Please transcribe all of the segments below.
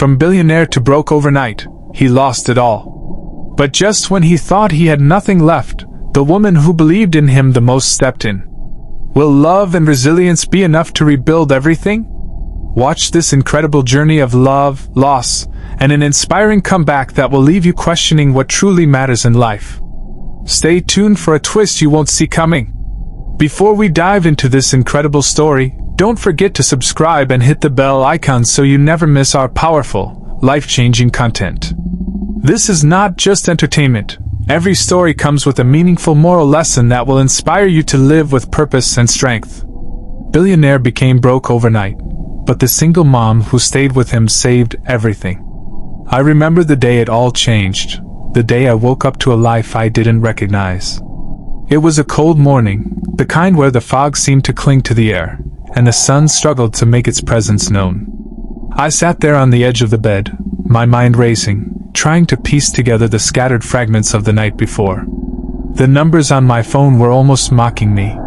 From billionaire to broke overnight, he lost it all. But just when he thought he had nothing left, the woman who believed in him the most stepped in. Will love and resilience be enough to rebuild everything? Watch this incredible journey of love, loss, and an inspiring comeback that will leave you questioning what truly matters in life. Stay tuned for a twist you won't see coming. Before we dive into this incredible story, don't forget to subscribe and hit the bell icon so you never miss our powerful, life-changing content. This is not just entertainment. Every story comes with a meaningful moral lesson that will inspire you to live with purpose and strength. Billionaire became broke overnight, but the single mom who stayed with him saved everything. I remember the day it all changed, the day I woke up to a life I didn't recognize. It was a cold morning, the kind where the fog seemed to cling to the air, and the sun struggled to make its presence known. I sat there on the edge of the bed, my mind racing, trying to piece together the scattered fragments of the night before. The numbers on my phone were almost mocking me.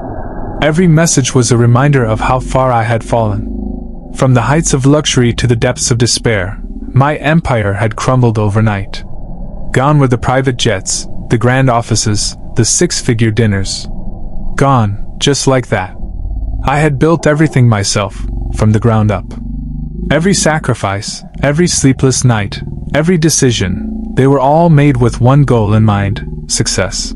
Every message was a reminder of how far I had fallen. From the heights of luxury to the depths of despair, my empire had crumbled overnight. Gone were the private jets, the grand offices, the six-figure dinners. Gone, just like that. I had built everything myself, from the ground up. Every sacrifice, every sleepless night, every decision, they were all made with one goal in mind: success.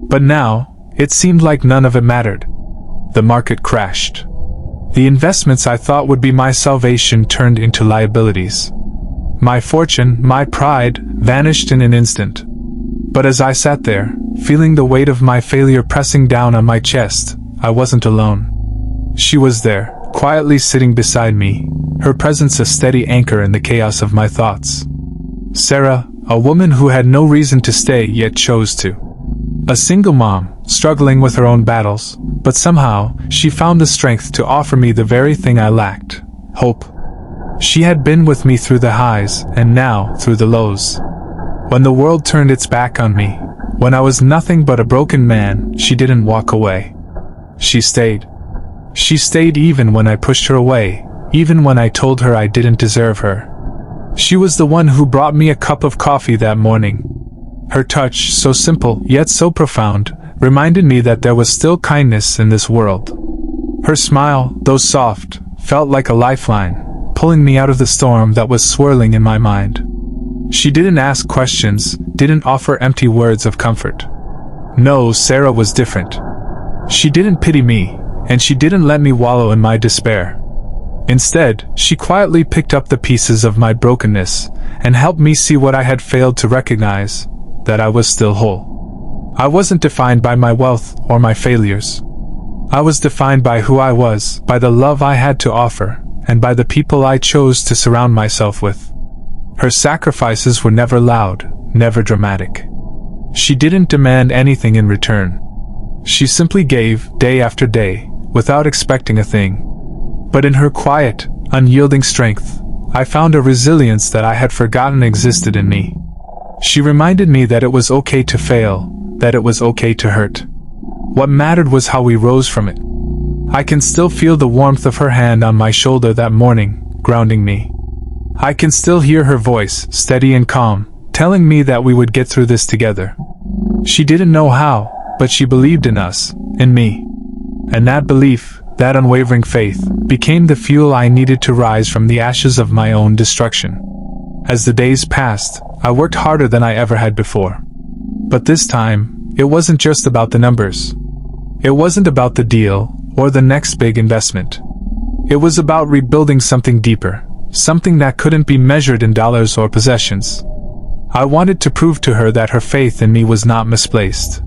But now, it seemed like none of it mattered. The market crashed. The investments I thought would be my salvation turned into liabilities. My fortune, my pride, vanished in an instant. But as I sat there, feeling the weight of my failure pressing down on my chest, I wasn't alone. She was there, quietly sitting beside me, her presence a steady anchor in the chaos of my thoughts. Sarah, a woman who had no reason to stay yet chose to. A single mom, struggling with her own battles, but somehow, she found the strength to offer me the very thing I lacked: hope. She had been with me through the highs, and now through the lows. When the world turned its back on me, when I was nothing but a broken man, she didn't walk away. She stayed. She stayed even when I pushed her away, even when I told her I didn't deserve her. She was the one who brought me a cup of coffee that morning. Her touch, so simple, yet so profound, reminded me that there was still kindness in this world. Her smile, though soft, felt like a lifeline, pulling me out of the storm that was swirling in my mind. She didn't ask questions, didn't offer empty words of comfort. No, Sarah was different. She didn't pity me, and she didn't let me wallow in my despair. Instead, she quietly picked up the pieces of my brokenness and helped me see what I had failed to recognize: that I was still whole. I wasn't defined by my wealth or my failures. I was defined by who I was, by the love I had to offer, and by the people I chose to surround myself with. Her sacrifices were never loud, never dramatic. She didn't demand anything in return. She simply gave, day after day, without expecting a thing. But in her quiet, unyielding strength, I found a resilience that I had forgotten existed in me. She reminded me that it was okay to fail, that it was okay to hurt. What mattered was how we rose from it. I can still feel the warmth of her hand on my shoulder that morning, grounding me. I can still hear her voice, steady and calm, telling me that we would get through this together. She didn't know how, but she believed in us, in me. And that belief, that unwavering faith, became the fuel I needed to rise from the ashes of my own destruction. As the days passed, I worked harder than I ever had before. But this time, it wasn't just about the numbers. It wasn't about the deal, or the next big investment. It was about rebuilding something deeper, something that couldn't be measured in dollars or possessions. I wanted to prove to her that her faith in me was not misplaced.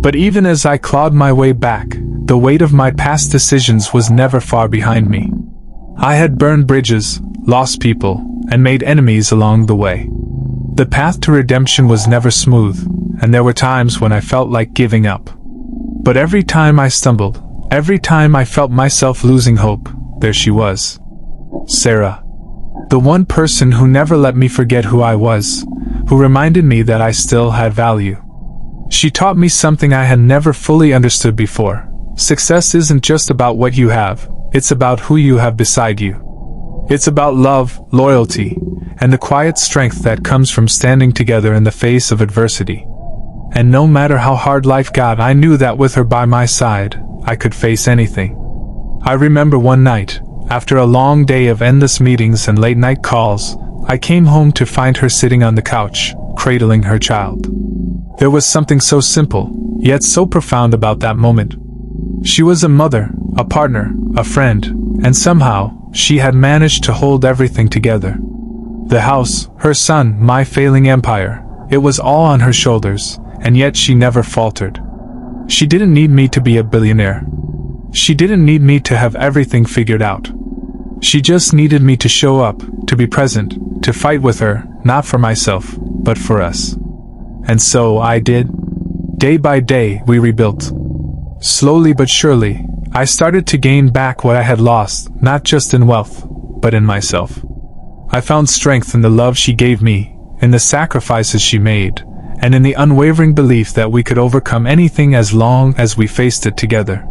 But even as I clawed my way back, the weight of my past decisions was never far behind me. I had burned bridges, lost people, and made enemies along the way. The path to redemption was never smooth, and there were times when I felt like giving up. But every time I stumbled, every time I felt myself losing hope, there she was. Sarah. The one person who never let me forget who I was, who reminded me that I still had value. She taught me something I had never fully understood before. Success isn't just about what you have, it's about who you have beside you. It's about love, loyalty, and the quiet strength that comes from standing together in the face of adversity. And no matter how hard life got, I knew that with her by my side, I could face anything. I remember one night, after a long day of endless meetings and late-night calls, I came home to find her sitting on the couch, cradling her child. There was something so simple, yet so profound about that moment. She was a mother, a partner, a friend, and somehow, she had managed to hold everything together. The house, her son, my failing empire, it was all on her shoulders, and yet she never faltered. She didn't need me to be a billionaire. She didn't need me to have everything figured out. She just needed me to show up, to be present, to fight with her, not for myself, but for us. And so I did. Day by day, we rebuilt. Slowly but surely, I started to gain back what I had lost, not just in wealth, but in myself. I found strength in the love she gave me, in the sacrifices she made, and in the unwavering belief that we could overcome anything as long as we faced it together.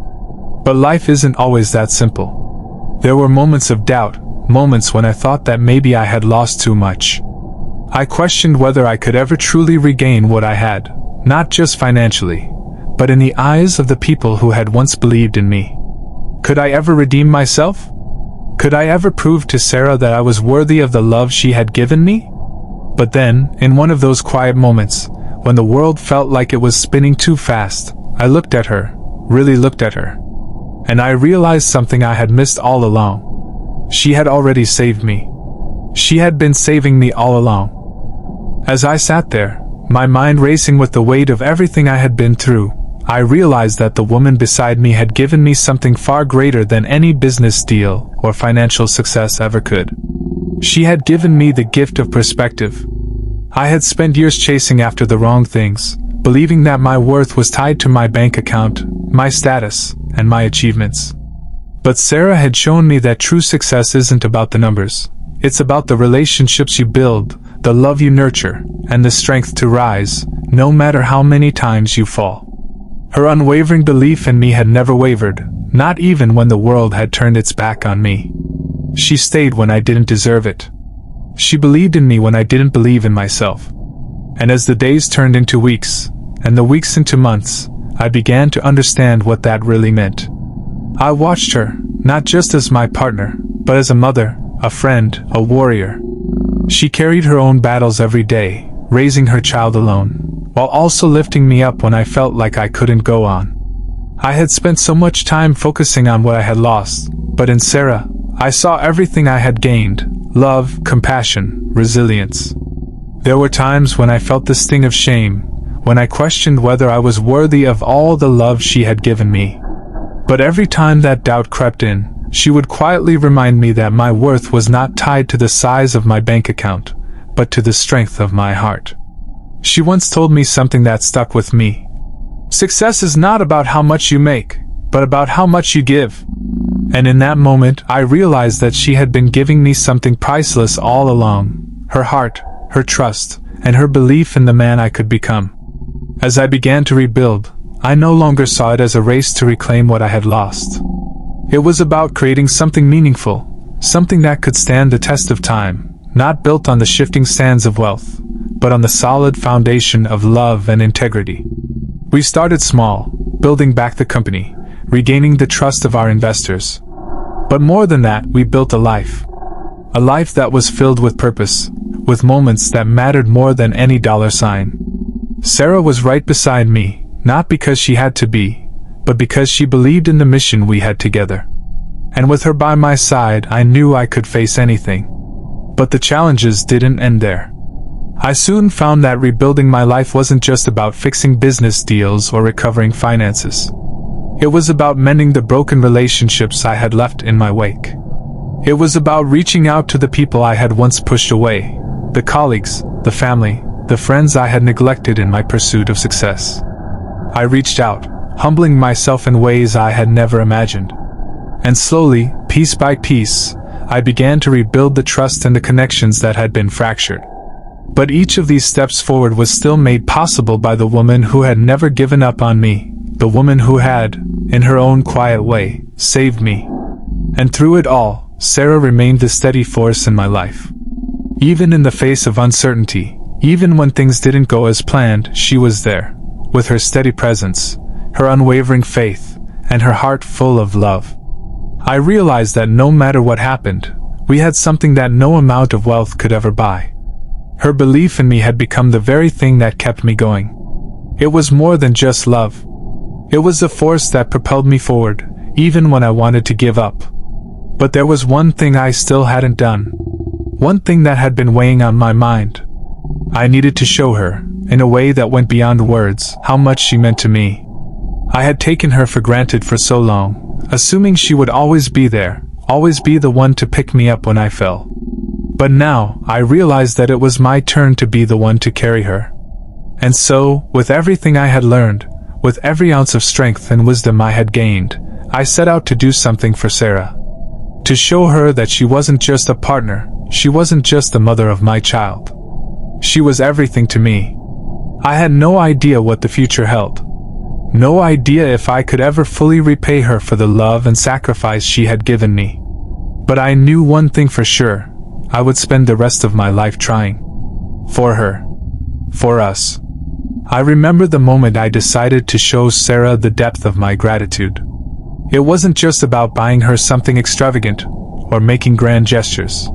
But life isn't always that simple. There were moments of doubt, moments when I thought that maybe I had lost too much. I questioned whether I could ever truly regain what I had, not just financially, but in the eyes of the people who had once believed in me. Could I ever redeem myself? Could I ever prove to Sarah that I was worthy of the love she had given me? But then, in one of those quiet moments, when the world felt like it was spinning too fast, I looked at her, really looked at her. And I realized something I had missed all along. She had already saved me. She had been saving me all along. As I sat there, my mind racing with the weight of everything I had been through, I realized that the woman beside me had given me something far greater than any business deal or financial success ever could. She had given me the gift of perspective. I had spent years chasing after the wrong things, believing that my worth was tied to my bank account, my status, and my achievements. But Sarah had shown me that true success isn't about the numbers. It's about the relationships you build, the love you nurture, and the strength to rise, no matter how many times you fall. Her unwavering belief in me had never wavered, not even when the world had turned its back on me. She stayed when I didn't deserve it. She believed in me when I didn't believe in myself. And as the days turned into weeks, and the weeks into months, I began to understand what that really meant. I watched her, not just as my partner, but as a mother, a friend, a warrior. She carried her own battles every day, raising her child alone, while also lifting me up when I felt like I couldn't go on. I had spent so much time focusing on what I had lost, but in Sarah, I saw everything I had gained: love, compassion, resilience. There were times when I felt the sting of shame, when I questioned whether I was worthy of all the love she had given me. But every time that doubt crept in, she would quietly remind me that my worth was not tied to the size of my bank account, but to the strength of my heart. She once told me something that stuck with me. Success is not about how much you make, but about how much you give. And in that moment, I realized that she had been giving me something priceless all along: her heart, her trust, and her belief in the man I could become. As I began to rebuild, I no longer saw it as a race to reclaim what I had lost. It was about creating something meaningful, something that could stand the test of time, not built on the shifting sands of wealth, but on the solid foundation of love and integrity. We started small, building back the company, regaining the trust of our investors. But more than that, we built a life that was filled with purpose, with moments that mattered more than any dollar sign. Sarah was right beside me, not because she had to be, but because she believed in the mission we had together. And with her by my side, I knew I could face anything. But the challenges didn't end there. I soon found that rebuilding my life wasn't just about fixing business deals or recovering finances. It was about mending the broken relationships I had left in my wake. It was about reaching out to the people I had once pushed away, the colleagues, the family, the friends I had neglected in my pursuit of success. I reached out, humbling myself in ways I had never imagined. And slowly, piece by piece, I began to rebuild the trust and the connections that had been fractured. But each of these steps forward was still made possible by the woman who had never given up on me, the woman who had, in her own quiet way, saved me. And through it all, Sarah remained the steady force in my life. Even in the face of uncertainty, even when things didn't go as planned, she was there, with her steady presence, her unwavering faith, and her heart full of love. I realized that no matter what happened, we had something that no amount of wealth could ever buy. Her belief in me had become the very thing that kept me going. It was more than just love. It was the force that propelled me forward, even when I wanted to give up. But there was one thing I still hadn't done. One thing that had been weighing on my mind. I needed to show her, in a way that went beyond words, how much she meant to me. I had taken her for granted for so long, assuming she would always be there, always be the one to pick me up when I fell. But now, I realized that it was my turn to be the one to carry her. And so, with everything I had learned, with every ounce of strength and wisdom I had gained, I set out to do something for Sarah. To show her that she wasn't just a partner, she wasn't just the mother of my child. She was everything to me. I had no idea what the future held. No idea if I could ever fully repay her for the love and sacrifice she had given me. But I knew one thing for sure. I would spend the rest of my life trying. For her. For us. I remember the moment I decided to show Sarah the depth of my gratitude. It wasn't just about buying her something extravagant, or making grand gestures.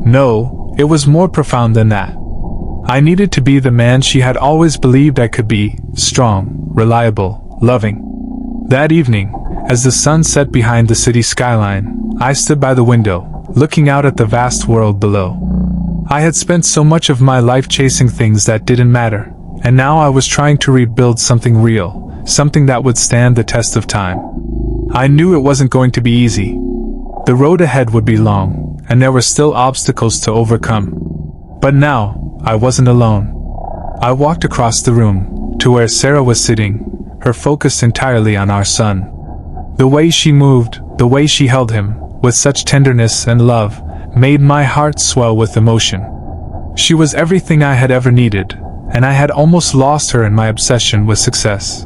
No, it was more profound than that. I needed to be the man she had always believed I could be, strong, reliable, loving. That evening, as the sun set behind the city skyline, I stood by the window, looking out at the vast world below. I had spent so much of my life chasing things that didn't matter, and now I was trying to rebuild something real, something that would stand the test of time. I knew it wasn't going to be easy. The road ahead would be long, and there were still obstacles to overcome. But now, I wasn't alone. I walked across the room, to where Sarah was sitting, her focus entirely on our son. The way she moved, the way she held him, with such tenderness and love, made my heart swell with emotion. She was everything I had ever needed, and I had almost lost her in my obsession with success.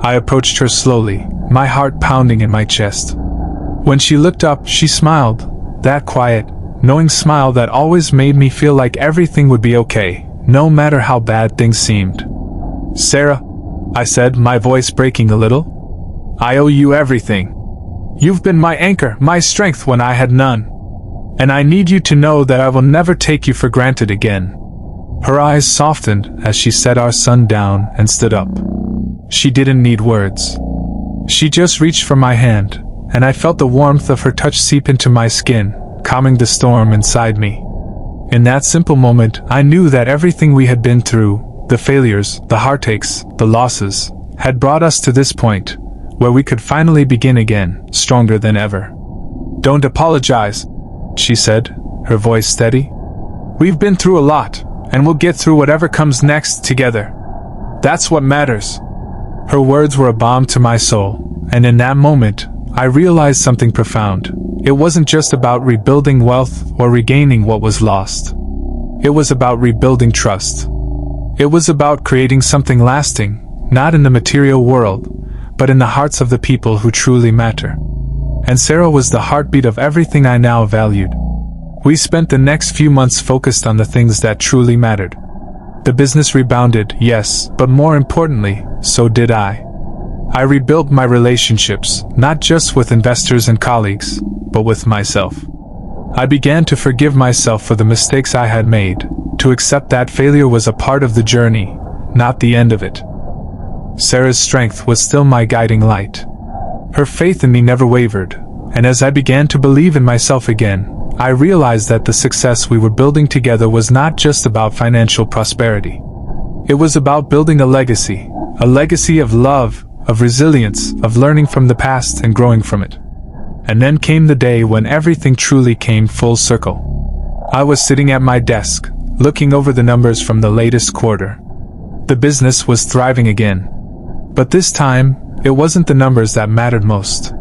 I approached her slowly, my heart pounding in my chest. When she looked up, she smiled, that quiet, knowing smile that always made me feel like everything would be okay, no matter how bad things seemed. "Sarah," I said, my voice breaking a little, "I owe you everything. You've been my anchor, my strength when I had none. And I need you to know that I will never take you for granted again." Her eyes softened as she set our son down and stood up. She didn't need words. She just reached for my hand, and I felt the warmth of her touch seep into my skin, calming the storm inside me. In that simple moment, I knew that everything we had been through, the failures, the heartaches, the losses, had brought us to this point, where we could finally begin again, stronger than ever. "Don't apologize," she said, her voice steady. "We've been through a lot, and we'll get through whatever comes next together. That's what matters." Her words were a balm to my soul, and in that moment, I realized something profound. It wasn't just about rebuilding wealth or regaining what was lost. It was about rebuilding trust. It was about creating something lasting, not in the material world, but in the hearts of the people who truly matter. And Sarah was the heartbeat of everything I now valued. We spent the next few months focused on the things that truly mattered. The business rebounded, yes, but more importantly, so did I. I rebuilt my relationships, not just with investors and colleagues, but with myself. I began to forgive myself for the mistakes I had made, to accept that failure was a part of the journey, not the end of it. Sarah's strength was still my guiding light. Her faith in me never wavered, and as I began to believe in myself again, I realized that the success we were building together was not just about financial prosperity. It was about building a legacy of love, of resilience, of learning from the past and growing from it. And then came the day when everything truly came full circle. I was sitting at my desk, looking over the numbers from the latest quarter. The business was thriving again. But this time, it wasn't the numbers that mattered most.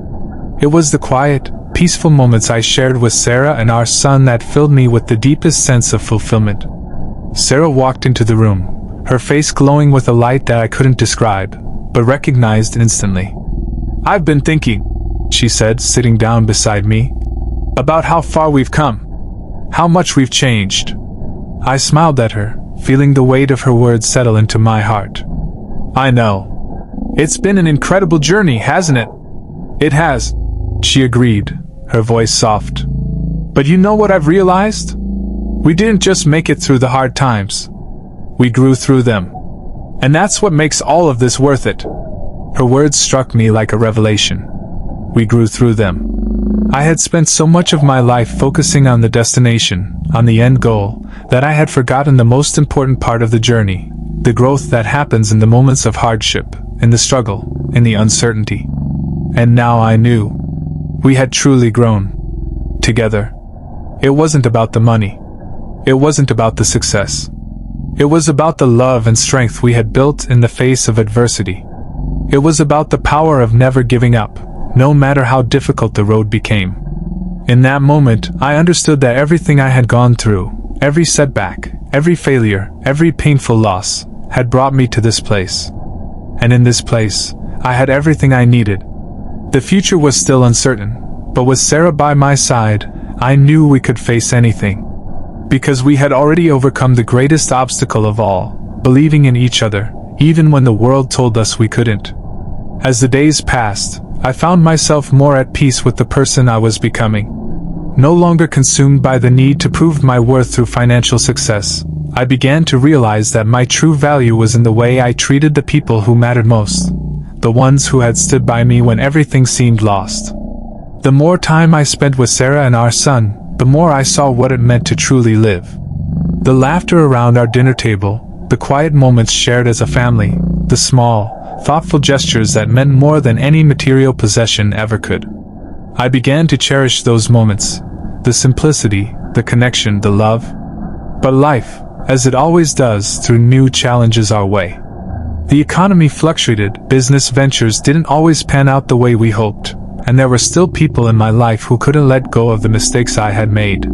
It was the quiet, peaceful moments I shared with Sarah and our son that filled me with the deepest sense of fulfillment. Sarah walked into the room, her face glowing with a light that I couldn't describe, but recognized instantly. "I've been thinking," she said, sitting down beside me, About how far we've come. How much we've changed. I smiled at her, feeling the weight of her words settle into my heart. I know. It's been an incredible journey, hasn't it? It has, she agreed, her voice soft. But you know what I've realized? We didn't just make it through the hard times. We grew through them. And that's what makes all of this worth it. Her words struck me like a revelation. We grew through them. I had spent so much of my life focusing on the destination, on the end goal, that I had forgotten the most important part of the journey, the growth that happens in the moments of hardship, in the struggle, in the uncertainty. And now I knew. We had truly grown. Together. It wasn't about the money. It wasn't about the success. It was about the love and strength we had built in the face of adversity. It was about the power of never giving up, no matter how difficult the road became. In that moment, I understood that everything I had gone through, every setback, every failure, every painful loss, had brought me to this place. And in this place, I had everything I needed. The future was still uncertain, but with Sarah by my side, I knew we could face anything. Because we had already overcome the greatest obstacle of all, believing in each other, even when the world told us we couldn't. As the days passed, I found myself more at peace with the person I was becoming. No longer consumed by the need to prove my worth through financial success, I began to realize that my true value was in the way I treated the people who mattered most, the ones who had stood by me when everything seemed lost. The more time I spent with Sarah and our son, the more I saw what it meant to truly live. The laughter around our dinner table, the quiet moments shared as a family, the small, thoughtful gestures that meant more than any material possession ever could. I began to cherish those moments, the simplicity, the connection, the love. But life, as it always does, threw new challenges our way. The economy fluctuated, business ventures didn't always pan out the way we hoped, and there were still people in my life who couldn't let go of the mistakes I had made.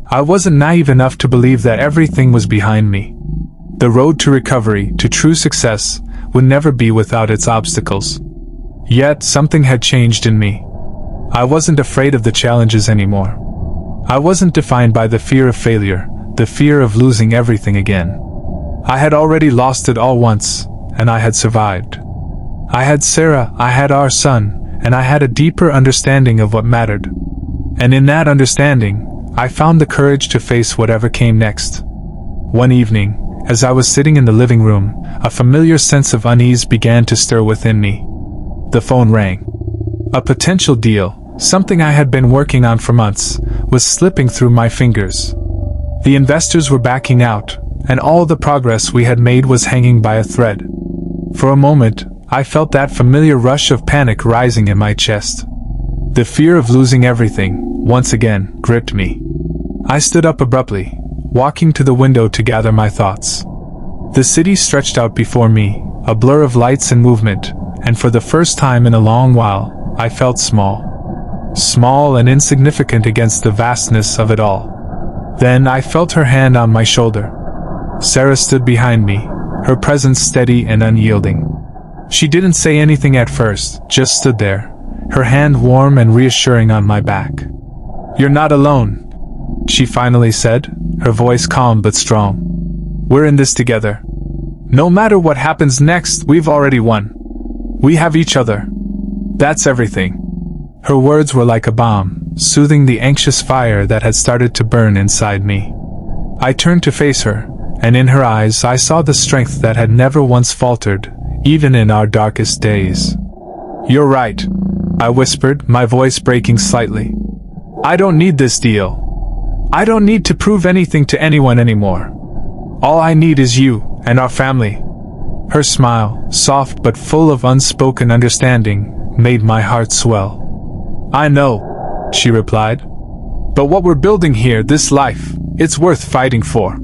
I wasn't naive enough to believe that everything was behind me. The road to recovery, to true success, would never be without its obstacles. Yet something had changed in me. I wasn't afraid of the challenges anymore. I wasn't defined by the fear of failure, the fear of losing everything again. I had already lost it all once, and I had survived. I had Sarah, I had our son, and I had a deeper understanding of what mattered. And in that understanding, I found the courage to face whatever came next. One evening, as I was sitting in the living room, a familiar sense of unease began to stir within me. The phone rang. A potential deal, something I had been working on for months, was slipping through my fingers. The investors were backing out, and all the progress we had made was hanging by a thread. For a moment, I felt that familiar rush of panic rising in my chest. The fear of losing everything, once again, gripped me. I stood up abruptly, walking to the window to gather my thoughts. The city stretched out before me, a blur of lights and movement, and for the first time in a long while, I felt small. Small and insignificant against the vastness of it all. Then I felt her hand on my shoulder. Sarah stood behind me, her presence steady and unyielding. She didn't say anything at first, just stood there, her hand warm and reassuring on my back. "You're not alone," she finally said, her voice calm but strong. "We're in this together. No matter what happens next, we've already won. We have each other. That's everything." Her words were like a balm, soothing the anxious fire that had started to burn inside me. I turned to face her, and in her eyes I saw the strength that had never once faltered, even in our darkest days. "You're right," I whispered, my voice breaking slightly. "I don't need this deal. I don't need to prove anything to anyone anymore. All I need is you, and our family." Her smile, soft but full of unspoken understanding, made my heart swell. "I know," she replied. "But what we're building here, this life, it's worth fighting for.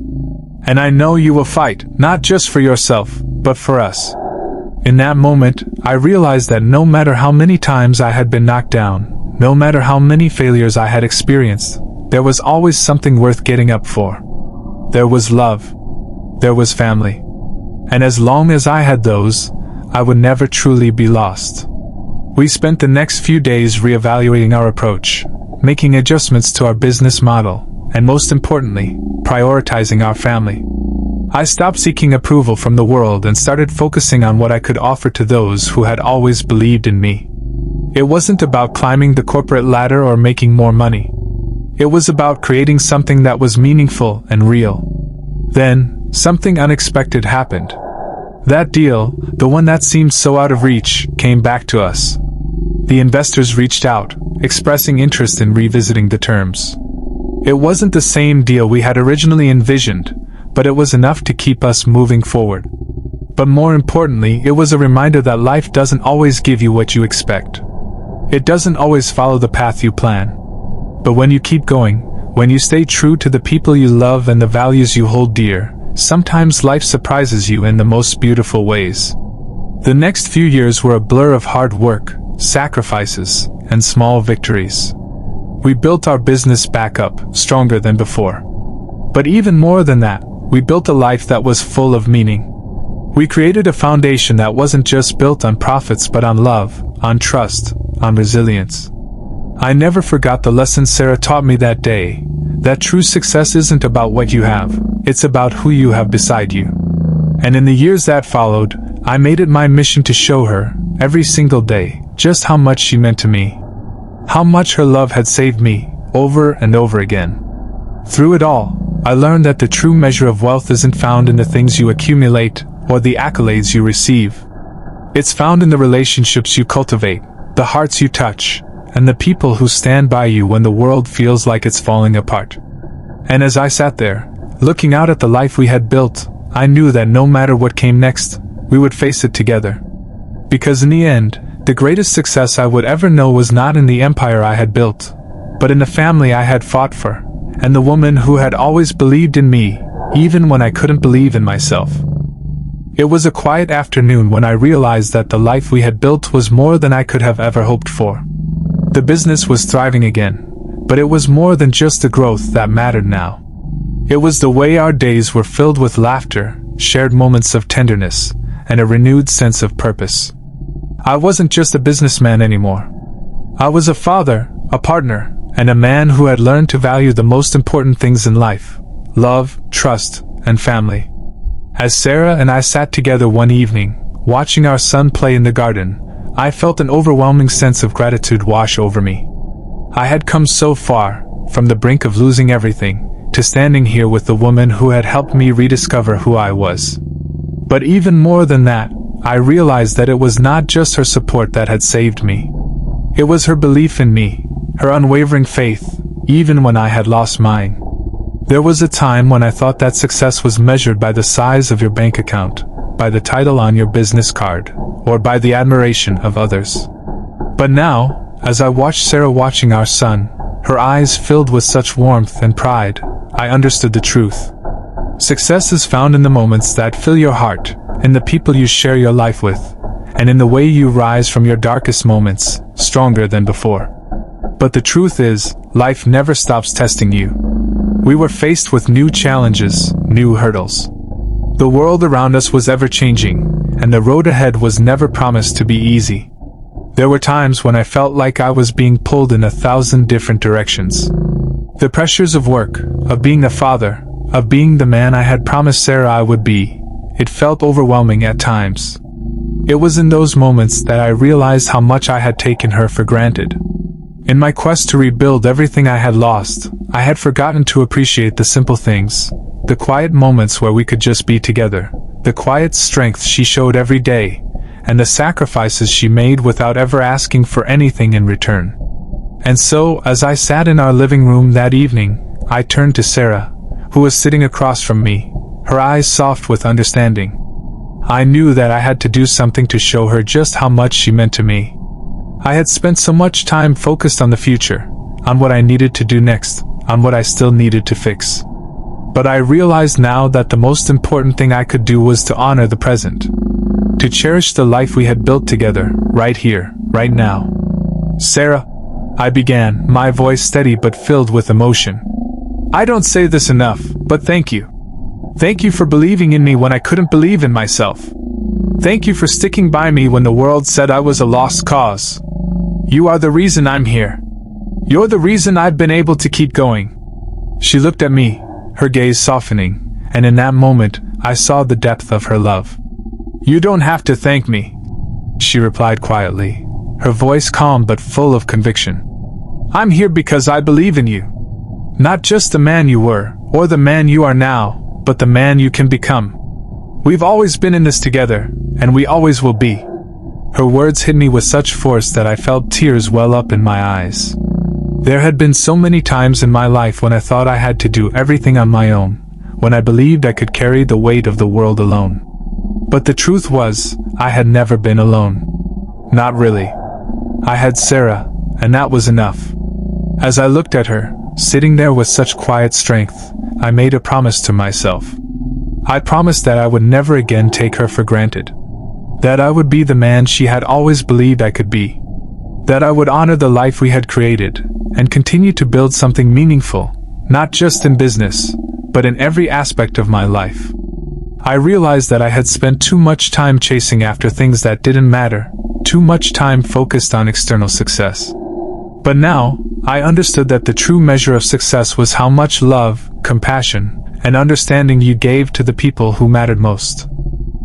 And I know you will fight, not just for yourself, but for us." In that moment, I realized that no matter how many times I had been knocked down, no matter how many failures I had experienced, there was always something worth getting up for. There was love. There was family. And as long as I had those, I would never truly be lost. We spent the next few days reevaluating our approach, making adjustments to our business model, and most importantly, prioritizing our family. I stopped seeking approval from the world and started focusing on what I could offer to those who had always believed in me. It wasn't about climbing the corporate ladder or making more money. It was about creating something that was meaningful and real. Then, something unexpected happened. That deal, the one that seemed so out of reach, came back to us. The investors reached out, expressing interest in revisiting the terms. It wasn't the same deal we had originally envisioned, but it was enough to keep us moving forward. But more importantly, it was a reminder that life doesn't always give you what you expect. It doesn't always follow the path you plan. But when you keep going, when you stay true to the people you love and the values you hold dear, sometimes life surprises you in the most beautiful ways. The next few years were a blur of hard work, sacrifices, and small victories. We built our business back up, stronger than before. But even more than that, we built a life that was full of meaning. We created a foundation that wasn't just built on profits but on love, on trust, on resilience. I never forgot the lesson Sarah taught me that day, that true success isn't about what you have, it's about who you have beside you. And in the years that followed, I made it my mission to show her, every single day, just how much she meant to me. How much her love had saved me, over and over again. Through it all, I learned that the true measure of wealth isn't found in the things you accumulate, or the accolades you receive. It's found in the relationships you cultivate, the hearts you touch, and the people who stand by you when the world feels like it's falling apart. And as I sat there, looking out at the life we had built, I knew that no matter what came next, we would face it together. Because in the end, the greatest success I would ever know was not in the empire I had built, but in the family I had fought for, and the woman who had always believed in me, even when I couldn't believe in myself. It was a quiet afternoon when I realized that the life we had built was more than I could have ever hoped for. The business was thriving again, but it was more than just the growth that mattered now. It was the way our days were filled with laughter, shared moments of tenderness, and a renewed sense of purpose. I wasn't just a businessman anymore. I was a father, a partner, and a man who had learned to value the most important things in life: love, trust, and family. As Sarah and I sat together one evening, watching our son play in the garden, I felt an overwhelming sense of gratitude wash over me. I had come so far, from the brink of losing everything, to standing here with the woman who had helped me rediscover who I was. But even more than that, I realized that it was not just her support that had saved me. It was her belief in me, her unwavering faith, even when I had lost mine. There was a time when I thought that success was measured by the size of your bank account, by the title on your business card, or by the admiration of others. But now, as I watched Sarah watching our son, her eyes filled with such warmth and pride, I understood the truth. Success is found in the moments that fill your heart, in the people you share your life with, and in the way you rise from your darkest moments, stronger than before. But the truth is, life never stops testing you. We were faced with new challenges, new hurdles. The world around us was ever-changing, and the road ahead was never promised to be easy. There were times when I felt like I was being pulled in 1,000 different directions. The pressures of work, of being a father, of being the man I had promised Sarah I would be, it felt overwhelming at times. It was in those moments that I realized how much I had taken her for granted. In my quest to rebuild everything I had lost, I had forgotten to appreciate the simple things, the quiet moments where we could just be together, the quiet strength she showed every day, and the sacrifices she made without ever asking for anything in return. And so, as I sat in our living room that evening, I turned to Sarah, who was sitting across from me, her eyes soft with understanding. I knew that I had to do something to show her just how much she meant to me. I had spent so much time focused on the future, on what I needed to do next, on what I still needed to fix. But I realized now that the most important thing I could do was to honor the present. To cherish the life we had built together, right here, right now. Sarah, I began, my voice steady but filled with emotion. I don't say this enough, but thank you. Thank you for believing in me when I couldn't believe in myself. Thank you for sticking by me when the world said I was a lost cause. You are the reason I'm here. You're the reason I've been able to keep going." She looked at me, her gaze softening, and in that moment, I saw the depth of her love. "You don't have to thank me," she replied quietly, her voice calm but full of conviction. "I'm here because I believe in you. Not just the man you were, or the man you are now, but the man you can become. We've always been in this together, and we always will be." Her words hit me with such force that I felt tears well up in my eyes. There had been so many times in my life when I thought I had to do everything on my own, when I believed I could carry the weight of the world alone. But the truth was, I had never been alone. Not really. I had Sarah, and that was enough. As I looked at her, sitting there with such quiet strength, I made a promise to myself. I promised that I would never again take her for granted. That I would be the man she had always believed I could be. That I would honor the life we had created, and continue to build something meaningful, not just in business, but in every aspect of my life. I realized that I had spent too much time chasing after things that didn't matter, too much time focused on external success. But now, I understood that the true measure of success was how much love, compassion, and understanding you gave to the people who mattered most.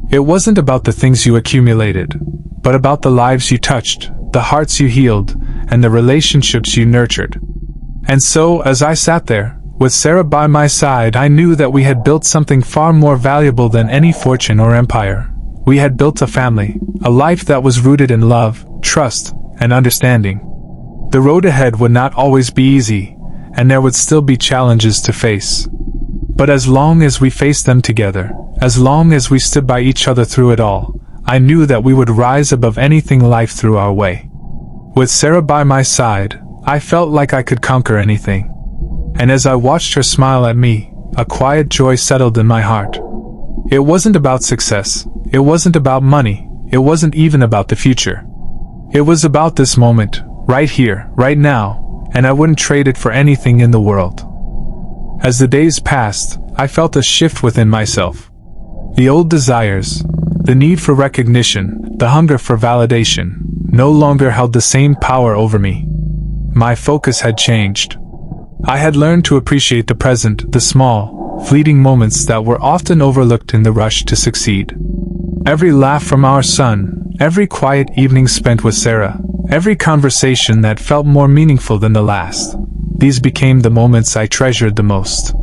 It wasn't about the things you accumulated, but about the lives you touched, the hearts you healed, and the relationships you nurtured. And so, as I sat there, with Sarah by my side, I knew that we had built something far more valuable than any fortune or empire. We had built a family, a life that was rooted in love, trust, and understanding. The road ahead would not always be easy, and there would still be challenges to face. But as long as we faced them together, as long as we stood by each other through it all, I knew that we would rise above anything life threw our way. With Sarah by my side, I felt like I could conquer anything. And as I watched her smile at me, a quiet joy settled in my heart. It wasn't about success, it wasn't about money, it wasn't even about the future. It was about this moment, right here, right now, and I wouldn't trade it for anything in the world. As the days passed, I felt a shift within myself. The old desires, the need for recognition, the hunger for validation, no longer held the same power over me. My focus had changed. I had learned to appreciate the present, the small, fleeting moments that were often overlooked in the rush to succeed. Every laugh from our son, every quiet evening spent with Sarah, every conversation that felt more meaningful than the last. These became the moments I treasured the most.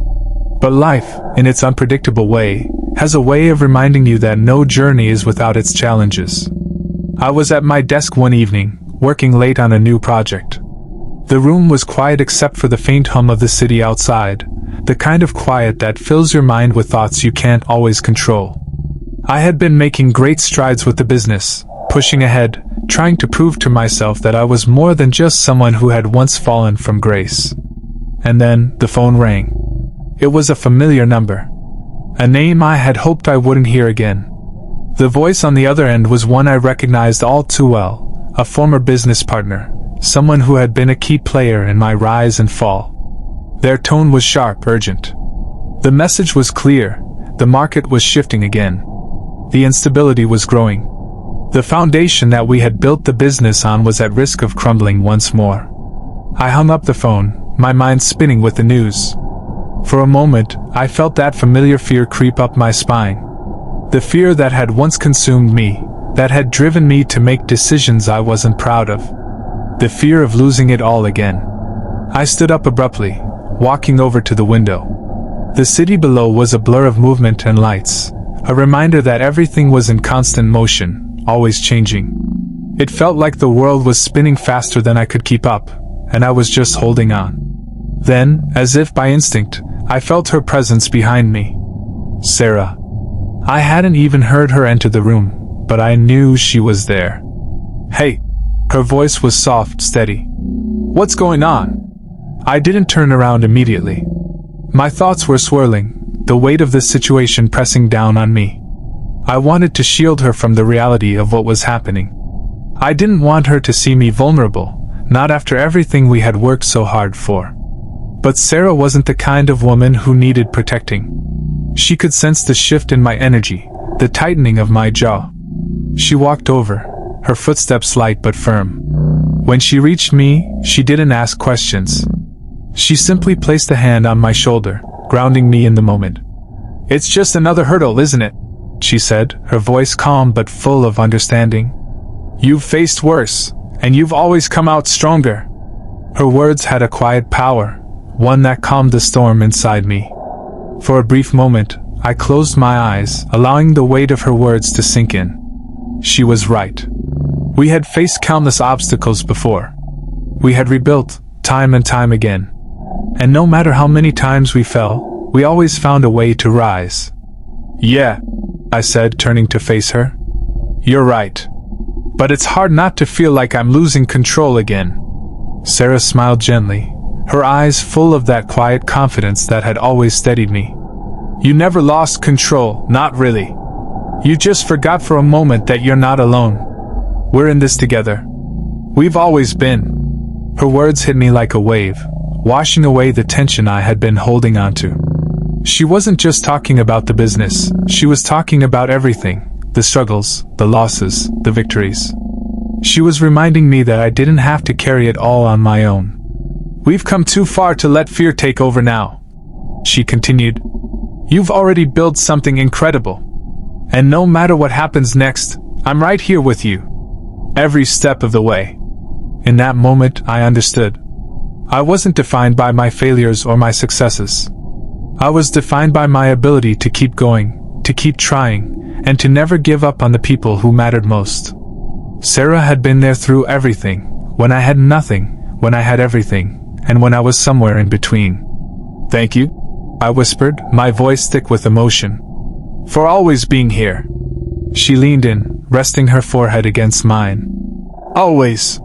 But life, in its unpredictable way, has a way of reminding you that no journey is without its challenges. I was at my desk one evening, working late on a new project. The room was quiet except for the faint hum of the city outside, the kind of quiet that fills your mind with thoughts you can't always control. I had been making great strides with the business, pushing ahead, trying to prove to myself that I was more than just someone who had once fallen from grace. And then, the phone rang. It was a familiar number. A name I had hoped I wouldn't hear again. The voice on the other end was one I recognized all too well, a former business partner, someone who had been a key player in my rise and fall. Their tone was sharp, urgent. The message was clear, the market was shifting again. The instability was growing. The foundation that we had built the business on was at risk of crumbling once more. I hung up the phone, my mind spinning with the news. For a moment, I felt that familiar fear creep up my spine. The fear that had once consumed me, that had driven me to make decisions I wasn't proud of. The fear of losing it all again. I stood up abruptly, walking over to the window. The city below was a blur of movement and lights, a reminder that everything was in constant motion, always changing. It felt like the world was spinning faster than I could keep up, and I was just holding on. Then, as if by instinct, I felt her presence behind me. Sarah. I hadn't even heard her enter the room, but I knew she was there. "Hey." Her voice was soft, steady. "What's going on?" I didn't turn around immediately. My thoughts were swirling, the weight of the situation pressing down on me. I wanted to shield her from the reality of what was happening. I didn't want her to see me vulnerable, not after everything we had worked so hard for. But Sarah wasn't the kind of woman who needed protecting. She could sense the shift in my energy, the tightening of my jaw. She walked over, her footsteps light but firm. When she reached me, she didn't ask questions. She simply placed a hand on my shoulder, grounding me in the moment. "It's just another hurdle, isn't it?" she said, her voice calm but full of understanding. "You've faced worse, and you've always come out stronger." Her words had a quiet power, one that calmed the storm inside me. For a brief moment, I closed my eyes, allowing the weight of her words to sink in. She was right. We had faced countless obstacles before. We had rebuilt, time and time again. And no matter how many times we fell, we always found a way to rise. "Yeah," I said, turning to face her. "You're right. But it's hard not to feel like I'm losing control again." Sarah smiled gently, her eyes full of that quiet confidence that had always steadied me. "You never lost control, not really. You just forgot for a moment that you're not alone. We're in this together. We've always been." Her words hit me like a wave, washing away the tension I had been holding onto. She wasn't just talking about the business, she was talking about everything, the struggles, the losses, the victories. She was reminding me that I didn't have to carry it all on my own. "We've come too far to let fear take over now," she continued. "You've already built something incredible. And no matter what happens next, I'm right here with you. Every step of the way." In that moment, I understood. I wasn't defined by my failures or my successes. I was defined by my ability to keep going, to keep trying, and to never give up on the people who mattered most. Sarah had been there through everything, when I had nothing, when I had everything, and when I was somewhere in between. "Thank you," I whispered, my voice thick with emotion, "for always being here." She leaned in, resting her forehead against mine. "Always."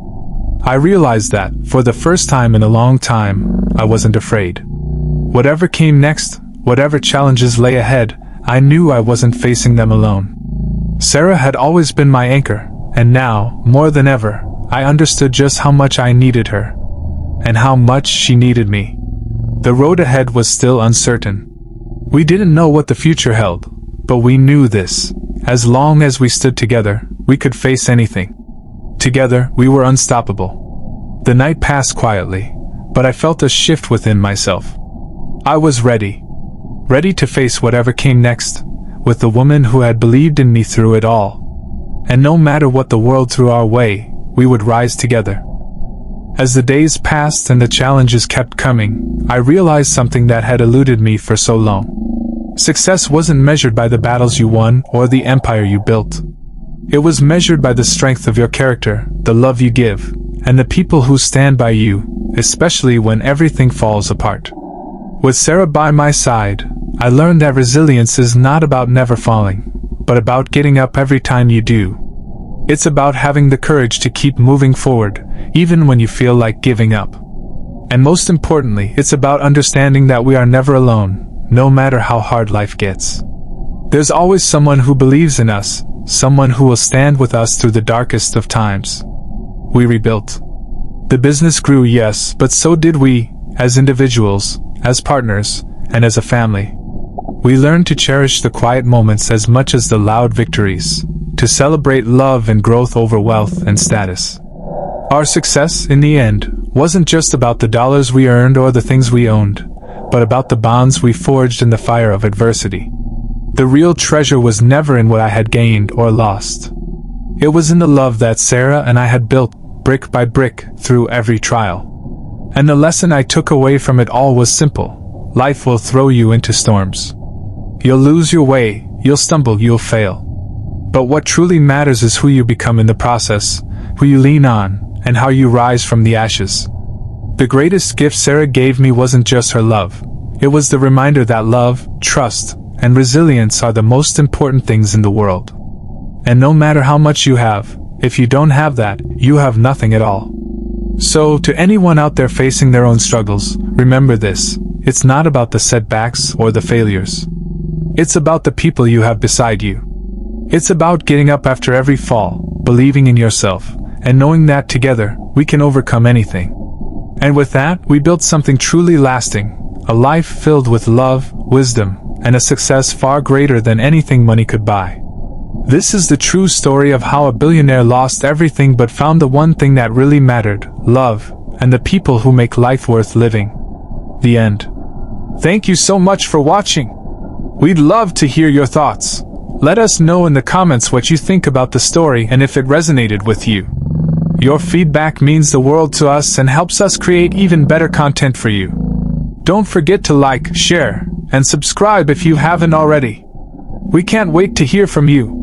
I realized that, for the first time in a long time, I wasn't afraid. Whatever came next, whatever challenges lay ahead, I knew I wasn't facing them alone. Sarah had always been my anchor, and now, more than ever, I understood just how much I needed her, and how much she needed me. The road ahead was still uncertain. We didn't know what the future held, but we knew this: as long as we stood together, we could face anything. Together, we were unstoppable. The night passed quietly, but I felt a shift within myself. I was ready. Ready to face whatever came next, with the woman who had believed in me through it all. And no matter what the world threw our way, we would rise together. As the days passed and the challenges kept coming, I realized something that had eluded me for so long. Success wasn't measured by the battles you won or the empire you built. It was measured by the strength of your character, the love you give, and the people who stand by you, especially when everything falls apart. With Sarah by my side, I learned that resilience is not about never falling, but about getting up every time you do. It's about having the courage to keep moving forward, even when you feel like giving up. And most importantly, it's about understanding that we are never alone, no matter how hard life gets. There's always someone who believes in us, someone who will stand with us through the darkest of times. We rebuilt. The business grew, yes, but so did we, as individuals, as partners, and as a family. We learned to cherish the quiet moments as much as the loud victories, to celebrate love and growth over wealth and status. Our success, in the end, wasn't just about the dollars we earned or the things we owned, but about the bonds we forged in the fire of adversity. The real treasure was never in what I had gained or lost. It was in the love that Sarah and I had built, brick by brick, through every trial. And the lesson I took away from it all was simple: life will throw you into storms. You'll lose your way, you'll stumble, you'll fail. But what truly matters is who you become in the process, who you lean on, and how you rise from the ashes. The greatest gift Sarah gave me wasn't just her love. It was the reminder that love, trust, and resilience are the most important things in the world. And no matter how much you have, if you don't have that, you have nothing at all. So, to anyone out there facing their own struggles, remember this: it's not about the setbacks or the failures. It's about the people you have beside you. It's about getting up after every fall, believing in yourself, and knowing that together, we can overcome anything. And with that, we built something truly lasting, a life filled with love, wisdom, and a success far greater than anything money could buy. This is the true story of how a billionaire lost everything but found the one thing that really mattered: love, and the people who make life worth living. The end. Thank you so much for watching. We'd love to hear your thoughts. Let us know in the comments what you think about the story and if it resonated with you. Your feedback means the world to us and helps us create even better content for you. Don't forget to like, share, and subscribe if you haven't already. We can't wait to hear from you.